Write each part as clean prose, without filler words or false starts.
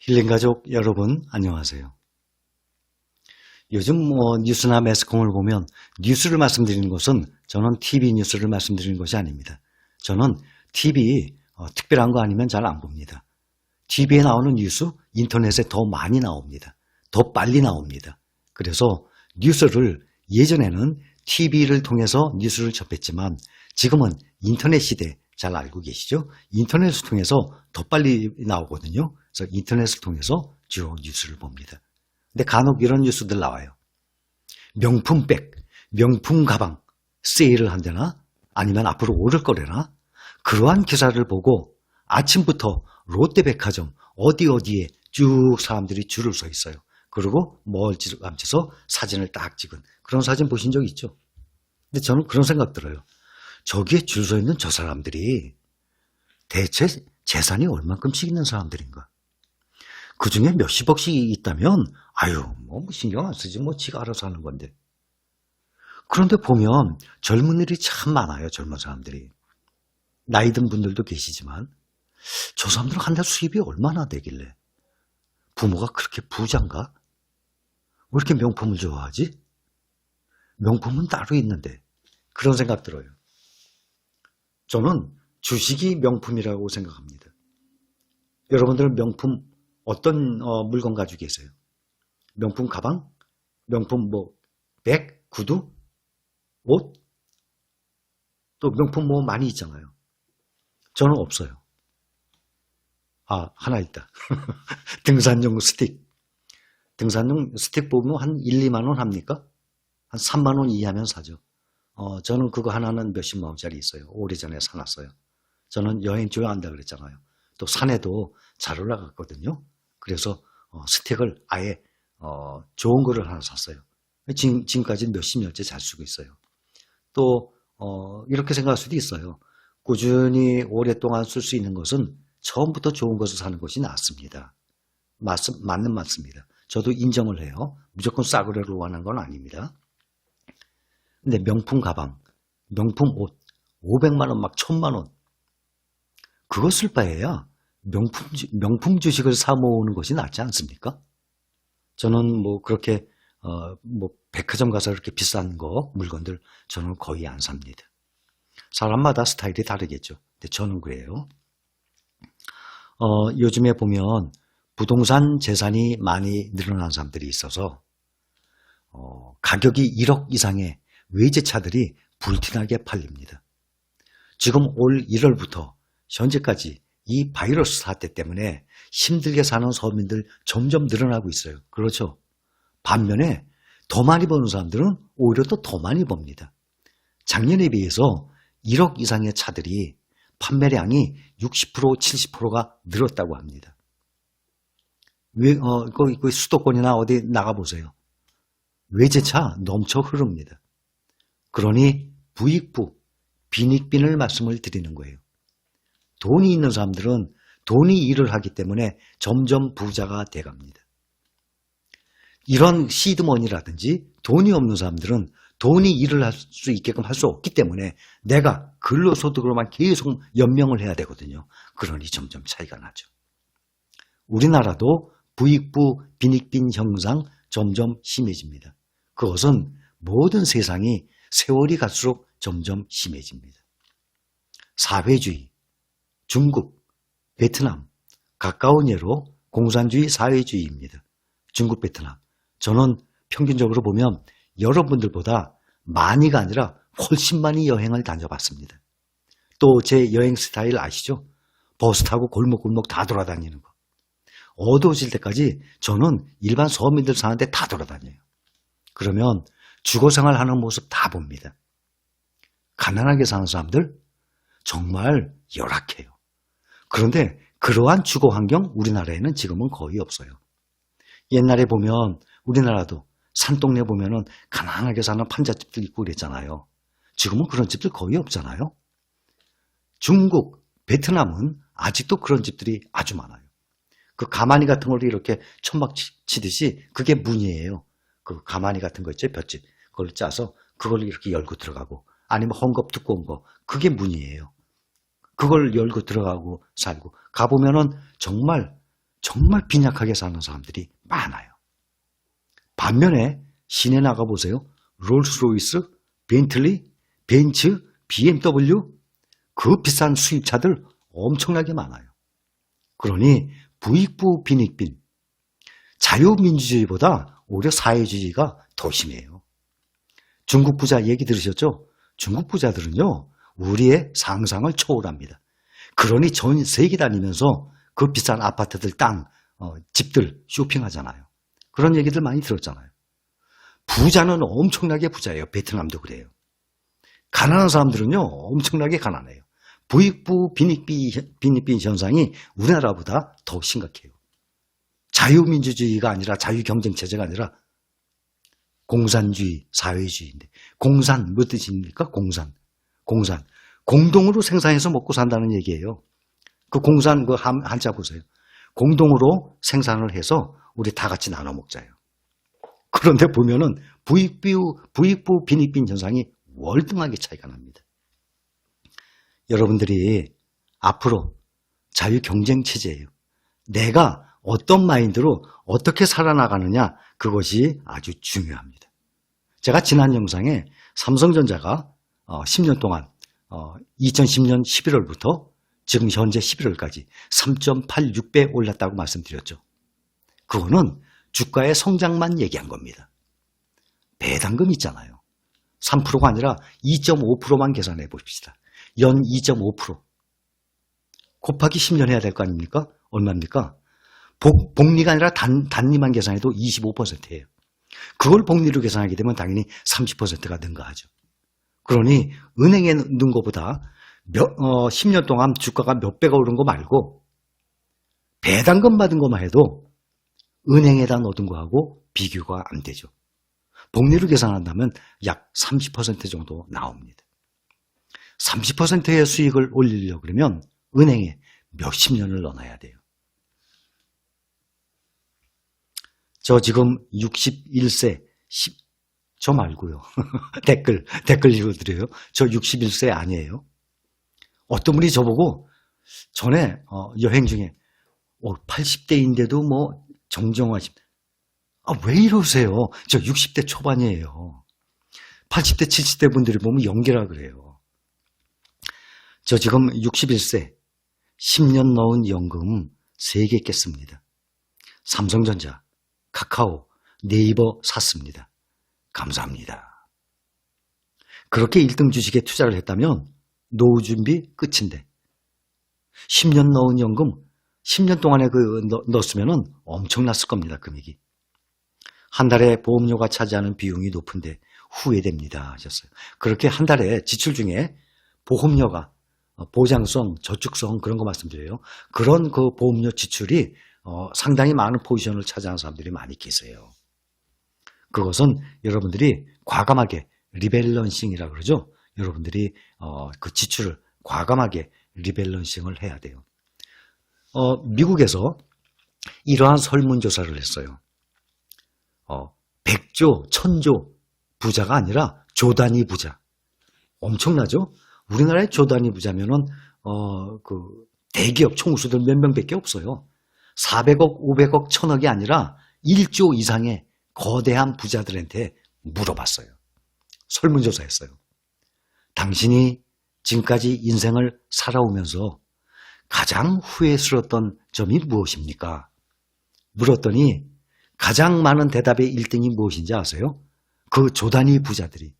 힐링가족 여러분 안녕하세요. 요즘 뉴스나 매스컴을 보면 뉴스를 말씀드리는 것은 저는 TV 뉴스를 말씀드리는 것이 아닙니다. 저는 TV 특별한 거 아니면 잘 안 봅니다. TV에 나오는 뉴스 인터넷에 더 많이 나옵니다. 더 빨리 나옵니다. 그래서 뉴스를 예전에는 TV를 통해서 뉴스를 접했지만 지금은 인터넷 시대 잘 알고 계시죠? 인터넷을 통해서 더 빨리 나오거든요. 그래서 인터넷을 통해서 주로 뉴스를 봅니다. 근데 간혹 이런 뉴스들 나와요. 명품백, 명품 가방 세일을 한다나 아니면 앞으로 오를 거래나 그러한 기사를 보고 아침부터 롯데백화점 어디에 쭉 사람들이 줄을 서 있어요. 그리고 멀찌감치서 사진을 딱 찍은 그런 사진 보신 적 있죠? 근데 저는 그런 생각 들어요. 저기에 줄 서 있는 저 사람들이 대체 재산이 얼만큼씩 있는 사람들인가? 그 중에 몇십억씩 있다면 아유 뭐 신경 안 쓰지 뭐 지가 알아서 하는 건데. 그런데 보면 젊은이들이 참 많아요. 젊은 사람들이. 나이 든 분들도 계시지만 저 사람들은 한 달 수입이 얼마나 되길래 부모가 그렇게 부자인가? 왜 이렇게 명품을 좋아하지? 명품은 따로 있는데 그런 생각 들어요. 저는 주식이 명품이라고 생각합니다. 여러분들은 명품 어떤 물건 가지고 계세요? 명품 가방? 명품 백? 구두? 옷? 또 명품 많이 있잖아요. 저는 없어요. 하나 있다. 등산용 스틱. 등산용 스틱 보면 한 1, 2만 원 합니까? 한 3만 원 이하면 사죠. 저는 그거 하나는 몇십만 원짜리 있어요. 오래전에 사놨어요. 저는 여행 좋아한다 그랬잖아요. 또 산에도 잘 올라갔거든요. 그래서 스틱을 아예 좋은 거를 하나 샀어요. 지금까지 몇십 년째 잘 쓰고 있어요. 또 이렇게 생각할 수도 있어요. 꾸준히 오랫동안 쓸 수 있는 것은 처음부터 좋은 것을 사는 것이 낫습니다. 맞는 말씀입니다. 저도 인정을 해요. 무조건 싸구려를 원하는 건 아닙니다. 근데 명품 가방, 명품 옷, 500만 원, 막 1000만 원. 그거 쓸 바에야 명품 주식을 사 모으는 것이 낫지 않습니까? 저는 그렇게, 백화점 가서 그렇게 비싼 물건들 저는 거의 안 삽니다. 사람마다 스타일이 다르겠죠. 근데 저는 그래요. 요즘에 보면 부동산 재산이 많이 늘어난 사람들이 있어서, 가격이 1억 이상의 외제차들이 불티나게 팔립니다. 지금 올 1월부터 현재까지 이 바이러스 사태 때문에 힘들게 사는 서민들 점점 늘어나고 있어요. 그렇죠? 반면에 더 많이 버는 사람들은 오히려 또 더 많이 법니다. 작년에 비해서 1억 이상의 차들이 판매량이 60%, 70%가 늘었다고 합니다. 수도권이나 어디 나가보세요. 외제차 넘쳐 흐릅니다. 그러니 부익부, 빈익빈을 말씀을 드리는 거예요. 돈이 있는 사람들은 돈이 일을 하기 때문에 점점 부자가 돼갑니다. 이런 시드머니라든지 돈이 없는 사람들은 돈이 일을 할 수 있게끔 할 수 없기 때문에 내가 근로소득으로만 계속 연명을 해야 되거든요. 그러니 점점 차이가 나죠. 우리나라도 부익부, 빈익빈 형상 점점 심해집니다. 그것은 모든 세상이 세월이 갈수록 점점 심해집니다. 사회주의, 중국, 베트남, 가까운 예로 공산주의 사회주의입니다. 중국, 베트남. 저는 평균적으로 보면 여러분들보다 많이가 아니라 훨씬 많이 여행을 다녀봤습니다. 또 제 여행 스타일 아시죠? 버스 타고 골목골목 다 돌아다니는 거. 어두워질 때까지 저는 일반 서민들 사는데 다 돌아다녀요. 그러면 주거생활 하는 모습 다 봅니다. 가난하게 사는 사람들 정말 열악해요. 그런데 그러한 주거 환경 우리나라에는 지금은 거의 없어요. 옛날에 보면 우리나라도 산동네 보면은 가난하게 사는 판잣집들 있고 그랬잖아요. 지금은 그런 집들 거의 없잖아요. 중국, 베트남은 아직도 그런 집들이 아주 많아요. 그 가마니 같은 걸로 이렇게 천막 치듯이 그게 문이에요. 그 가마니 같은 거 있죠, 볏짚. 그걸 짜서 그걸 이렇게 열고 들어가고 아니면 헝겊 두꺼운 거 그게 문이에요. 그걸 열고 들어가고 살고 가보면은 정말 정말 빈약하게 사는 사람들이 많아요. 반면에 시내 나가보세요. 롤스로이스, 벤틀리, 벤츠, BMW 그 비싼 수입차들 엄청나게 많아요. 그러니 부익부 빈익빈, 자유민주주의보다 오히려 사회주의가 더 심해요. 중국 부자 얘기 들으셨죠? 중국 부자들은요, 우리의 상상을 초월합니다. 그러니 전 세계 다니면서 그 비싼 아파트들, 땅, 집들 쇼핑하잖아요. 그런 얘기들 많이 들었잖아요. 부자는 엄청나게 부자예요. 베트남도 그래요. 가난한 사람들은요, 엄청나게 가난해요. 부익부 빈익빈 현상이 우리나라보다 더 심각해요. 자유민주주의가 아니라 자유경쟁체제가 아니라 공산주의, 사회주의인데 공산 뭐 뜻입니까? 공산. 공동으로 생산해서 먹고 산다는 얘기예요. 그 공산 그 한자 보세요. 공동으로 생산을 해서 우리 다 같이 나눠 먹자요. 그런데 보면은 부익부 빈익빈 현상이 월등하게 차이가 납니다. 여러분들이 앞으로 자유경쟁체제예요. 내가 어떤 마인드로 어떻게 살아나가느냐, 그것이 아주 중요합니다. 제가 지난 영상에 삼성전자가 10년 동안 2010년 11월부터 지금 현재 11월까지 3.86배 올랐다고 말씀드렸죠. 그거는 주가의 성장만 얘기한 겁니다. 배당금 있잖아요. 3%가 아니라 2.5%만 계산해 봅시다. 연 2.5% 곱하기 10년 해야 될 거 아닙니까? 얼마입니까? 복리가 아니라 단리만 계산해도 25%예요. 그걸 복리로 계산하게 되면 당연히 30%가 능가하죠. 그러니 은행에 넣은 것보다 10년 동안 주가가 몇 배가 오른 거 말고 배당금 받은 것만 해도 은행에다 넣은 거하고 비교가 안 되죠. 복리로 계산한다면 약 30% 정도 나옵니다. 30%의 수익을 올리려고 그러면 은행에 몇십 년을 넣어놔야 돼요. 저 지금 61세, 저 말고요. 댓글 읽어드려요. 저 61세 아니에요. 어떤 분이 저보고 전에 여행 중에 80대인데도 뭐 정정하십. 왜 이러세요? 저 60대 초반이에요. 80대, 70대 분들이 보면 연기라 그래요. 저 지금 61세, 10년 넣은 연금 3개 깼습니다. 삼성전자, 카카오, 네이버 샀습니다. 감사합니다. 그렇게 1등 주식에 투자를 했다면 노후 준비 끝인데 10년 넣은 연금 10년 동안에 넣었으면 엄청났을 겁니다. 금액이. 한 달에 보험료가 차지하는 비용이 높은데 후회됩니다 하셨어요. 그렇게 한 달에 지출 중에 보험료가 보장성, 저축성 그런 거 말씀드려요. 그런 그 보험료 지출이 상당히 많은 포지션을 차지하는 사람들이 많이 계세요. 그것은 여러분들이 과감하게 리밸런싱이라고 그러죠. 여러분들이 그 지출을 과감하게 리밸런싱을 해야 돼요. 미국에서 이러한 설문조사를 했어요. 100조, 1000조 부자가 아니라 조단위 부자. 엄청나죠? 우리나라의 조단위 부자면은 그 대기업 총수들 몇 명밖에 없어요. 400억, 500억, 1000억이 아니라 1조 이상의 거대한 부자들한테 물어봤어요. 설문조사했어요. 당신이 지금까지 인생을 살아오면서 가장 후회스러웠던 점이 무엇입니까? 물었더니 가장 많은 대답의 1등이 무엇인지 아세요? 그 조단위 부자들이.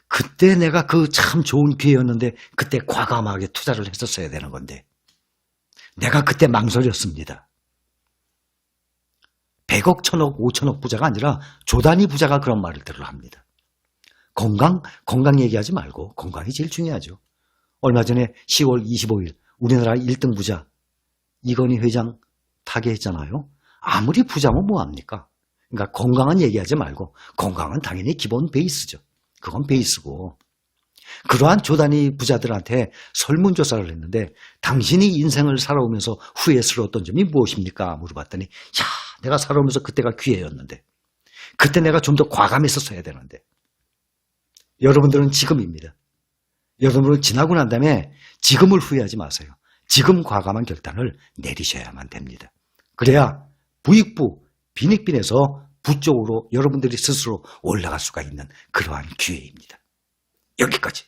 그때 내가 그 참 좋은 기회였는데 그때 과감하게 투자를 했었어야 되는 건데 내가 그때 망설였습니다. 100억, 1000억, 5000억 부자가 아니라 조단위 부자가 그런 말을 합니다. 건강 얘기하지 말고 건강이 제일 중요하죠. 얼마 전에 10월 25일 우리나라 1등 부자 이건희 회장 타계했잖아요. 아무리 부자면 뭐합니까? 그러니까 건강은 얘기하지 말고 건강은 당연히 기본 베이스죠. 그건 베이스고 그러한 조단위 부자들한테 설문조사를 했는데 당신이 인생을 살아오면서 후회스러웠던 점이 무엇입니까? 물어봤더니 내가 살아오면서 그때가 기회였는데 그때 내가 좀 더 과감했었어야 되는데 여러분들은 지금입니다. 여러분은 지나고 난 다음에 지금을 후회하지 마세요. 지금 과감한 결단을 내리셔야만 됩니다. 그래야 부익부, 빈익빈에서 부쪽으로 여러분들이 스스로 올라갈 수가 있는 그러한 기회입니다. 여기까지.